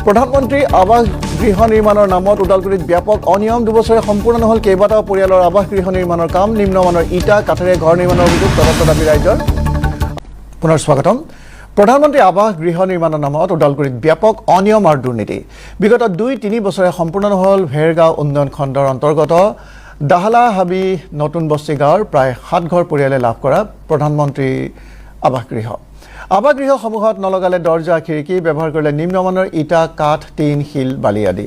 প্ৰধানমন্ত্ৰী আৱাস গৃহ নিৰ্মাণৰ নামত ওদালগুৰিত ব্যাপক অনিয়ম 2 বছৰে সম্পূৰ্ণ নহল কেইবাটাও পৰিয়ালৰ আৱাস গৃহ নিৰ্মাণৰ কাম নিম্নমানৰ ইটা কাঠেৰে ঘৰ নিৰ্মাণৰ অভিযোগ তদন্ত দাবী ৰাইজৰ পুনৰ স্বাগতম প্ৰধানমন্ত্ৰী আৱাস গৃহ নিৰ্মাণৰ নামত ওদালগুৰিত ব্যাপক অনিয়ম আৰু দুৰ্নীতি বিগত 2-3 বছৰে সম্পূৰ্ণ নহল ভেৰগাঁও উন্নয়ন খণ্ডৰ অন্তৰ্গত দাহালাহাবি নতুনবস্তি গাঁৱৰ প্ৰায় 7 ঘৰ পৰিয়ালে লাভ কৰা প্ৰধানমন্ত্ৰী আৱাস গৃহসমূহত নলগালে দৰ্জা খিৰিকী ব্যৱহাৰ কৰিলে নিম্নমানৰ ইটা কাঠ টিন শিল বালি আদি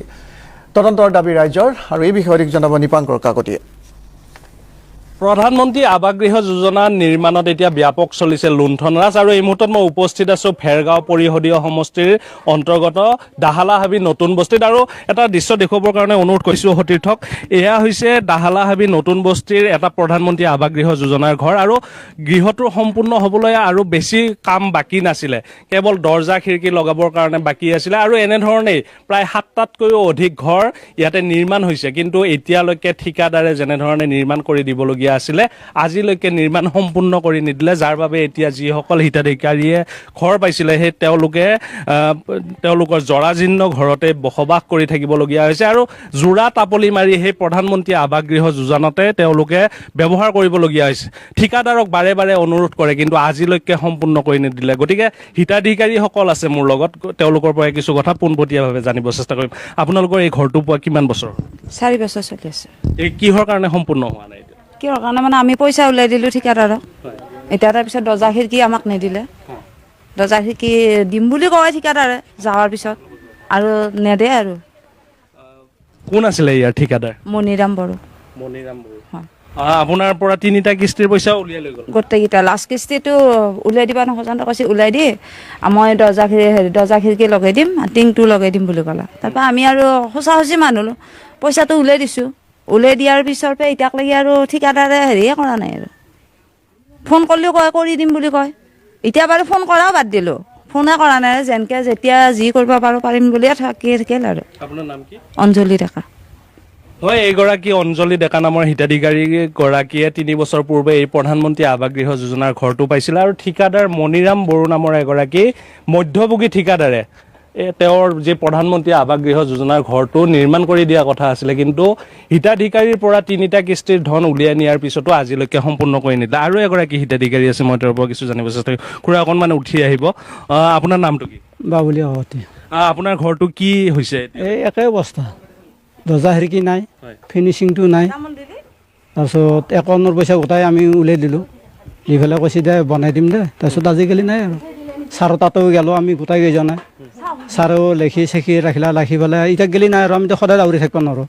তদন্তৰ দাবী ৰাইজৰ আৰু এই বিষয়ে অধিক জনাব নিপাংকৰ কাকতিয়ে প্ৰধানমন্ত্ৰী আৱাস গৃহ যোজনা নিৰ্মাণত এতিয়া ব্যাপক চলিছে লুণ্ঠনৰাজ আৰু এই মুহূৰ্তত মই উপস্থিত আছো ভেৰগাঁও পৰিষদীয় সমষ্টিৰ অন্তৰ্গত দাহালাহাবি নতুন বস্তিত আৰু এটা দৃশ্য দেখুৱাবৰ কাৰণে অনুৰোধ কৰিছো সতীৰ্থক এয়া হৈছে দাহালাহাবি নতুন বস্তিৰ এটা প্ৰধানমন্ত্ৰী আৱাস গৃহ যোজনাৰ ঘৰ আৰু গৃহটো সম্পূৰ্ণ হ'বলৈ আৰু বেছি কাম বাকী নাছিলে কেৱল দৰ্জা খিৰিকী লগাবৰ কাৰণে বাকী আছিলে আৰু এনেধৰণেই প্ৰায় 7টাতকৈও অধিক ঘৰ ইয়াতে নিৰ্মাণ হৈছে কিন্তু এতিয়ালৈকে ঠিকাদাৰে যেনেধৰণে নিৰ্মাণ কৰি দিবলগীয়া আছিলে আজিলৈকে নিৰ্মাণ সম্পূৰ্ণ কৰি নিদিলে যাৰ বাবে এতিয়া যিসকল হিতাধিকাৰীয়ে ঘৰ পাইছিলে সেই তেওঁলোকৰ জৰাজীৰ্ণ ঘৰতে বসবাস কৰি থাকিবলগীয়া হৈছে আৰু জোৰা তাপলি মাৰি সেই প্ৰধানমন্ত্ৰী আৱাস গৃহ যোজনাতে তেওঁলোকে ব্যৱহাৰ কৰিবলগীয়া হৈছে ঠিকাদাৰক বাৰে বাৰে অনুৰোধ কৰে কিন্তু আজিলৈকে সম্পূৰ্ণ কৰি নিদিলে গতিকে হিতাধিকাৰীসকল আছে মোৰ লগত তেওঁলোকৰ পৰা কিছু কথা পোনপটীয়াভাৱে জানিব চেষ্টা কৰিম আপোনালোকৰ এই ঘৰটো পোৱা কিমান বছৰ 4 বছৰ চলি আছে এই কিহৰ কাৰণে সম্পূৰ্ণ হোৱা নাই কিহৰ কাৰণে মানে আমি পইচা উলাই দিলোঁ ঠিকাদাৰক এতিয়া তাৰপিছত দৰ্জা খিৰিকী আমাক নিদিলে দৰ্জা খিৰিকী দিম বুলি কয় ঠিকাদাৰে যাৱাৰ পিছত আৰু নেদে আৰু কোন আছিলে ইয়াৰ ঠিকাদাৰ মণিৰাম বড়ো আপোনাৰ পৰা 3টা কিস্তিৰ পইচা উলিয়াই লৈ গ'ল গোটেইকেইটা লাষ্ট কিস্তিটো উলিয়াই দিবা নখজানতে কৈছে উলিয়াই দি মই দৰ্জা খিৰিকী লগাই দিম টিংটো লগাই দিম বুলি ক'লা তাৰপৰা আমি আৰু সঁচা মানুহ পইচাটো উলিয়াই দিছোঁ উলিয়াই দিয়াৰ পিছৰ পৰা এতিয়াক লাগি আৰু ঠিকাদাৰে হেৰিয়ে কৰা নাই আৰু ফোন কৰিলেও কয় কৰি দিম বুলি কয় এতিয়া বাৰু ফোন কৰাও বাদ দিলোঁ ফোনে কৰা নাই যেনকৈ যেতিয়া যি কৰিব পাৰোঁ পাৰিম বুলিয়ে থাকিল আৰু আপোনাৰ নাম কি অঞ্জলি ডেকা হয় এইগৰাকী অঞ্জলি ডেকা নামৰ হিতাধিকাৰীগৰাকীয়ে 3 বছৰ পূৰ্বে এই প্ৰধানমন্ত্ৰী আৱাস গৃহ যোজনাৰ ঘৰটো পাইছিলে আৰু ঠিকাদাৰ মণিৰাম বড়ো নামৰ এগৰাকী মধ্যভোগী ঠিকাদাৰে তেওঁৰ যে প্ৰধানমন্ত্ৰী আৱাস গৃহ যোজনাৰ ঘৰটো নিৰ্মাণ কৰি দিয়া কথা আছিলে কিন্তু হিতাধিকাৰীৰ পৰা 3টা কিস্তিৰ ধন উলিয়াই নিয়াৰ পিছতো আজিলৈকে সম্পূৰ্ণ কৰি নিদিলে আৰু এগৰাকী হিতাধিকাৰী আছে মই তেওঁৰ পৰা কিছু জানিব চেষ্টা কৰিম খুৰা অকণমান উঠি আহিব আপোনাৰ নামটো কি বাবুলি অৱতী আপোনাৰ ঘৰটো কি হৈছে এই একে অৱস্থা দৰ্জা খিৰিকী নাই ফিনিচিংটো নাই তাৰপিছত একাউণ্টৰ পইচা গোটাই আমি উলিয়াই দিলোঁ দি পেলাই কৈছে দে বনাই দিম দে তাৰপিছত আজিকালি নাই আৰু ছাৰৰ তাতেও গ'লোঁ আমি গোটাই কেইজনে ছাৰেও লেখি ৰাখি পেলাই এতিয়া গেলি নাই আৰু আমিতো সদায় দাউৰি থাকিব নোৱাৰোঁ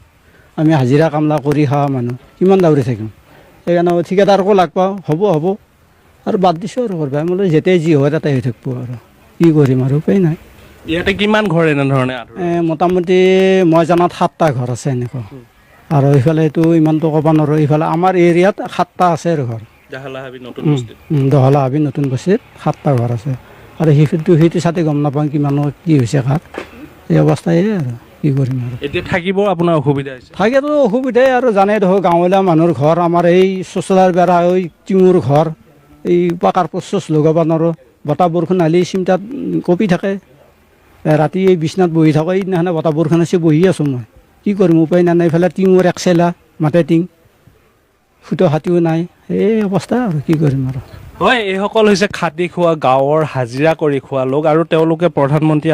আমি হাজিৰা কামলা কৰি খোৱা মানুহ কিমান দাউৰি থাকিম সেইকাৰণে ঠিকাদাৰকো লাগ পাওঁ হ'ব আৰু বাদ দিছোঁ আৰু কৰিব বোলো যেতিয়াই যি হয় তাতে হৈ থাকিব আৰু কি কৰিম আৰু উপায় নাই ইয়াতে কিমান ঘৰ এনেধৰণে মোটামুটি মই জনাত 7টা ঘৰ আছে এনেকুৱা আৰু এইফালে এইটো ইমানটো ক'ব নোৱাৰোঁ এইফালে আমাৰ এৰিয়াত 7টা আছে আৰু ঘৰ দহলাহাবি নতুন বস্তিত 7টা ঘৰ আছে আৰু সেইটো চাতে গম নাপাওঁ কিমানৰ কি হৈছে ঘাট এই অৱস্থাই আৰু কি কৰিম আৰু এতিয়া থাকিব আপোনাৰ অসুবিধা হৈছে থাকেতো অসুবিধাই আৰু জানে ধৰক গাঁৱলীয়া মানুহৰ ঘৰ আমাৰ এই চোচলাৰ বেৰা এই টিঙৰ ঘৰ এই পাকাৰ পচচ লগাব নোৱাৰোঁ বতাহ বৰষুণ আহিলে চিন্তাত কঁপি থাকে ৰাতি এই বিচনাত বহি থাকোঁ এইদিনাখনে বতাহ বৰষুণ আছে বহি আছোঁ মই কি কৰিম উপায় নাই এইফালে টিঙৰ এক চেলা মাতে টিং ফুটো হাতীও নাই এই অৱস্থা আৰু কি কৰিম আৰু হয় এইসকল হৈছে খাটি খোৱা গাঁৱৰ হাজিৰা কৰি খোৱা লোক আৰু তেওঁলোকে প্ৰধানমন্ত্ৰী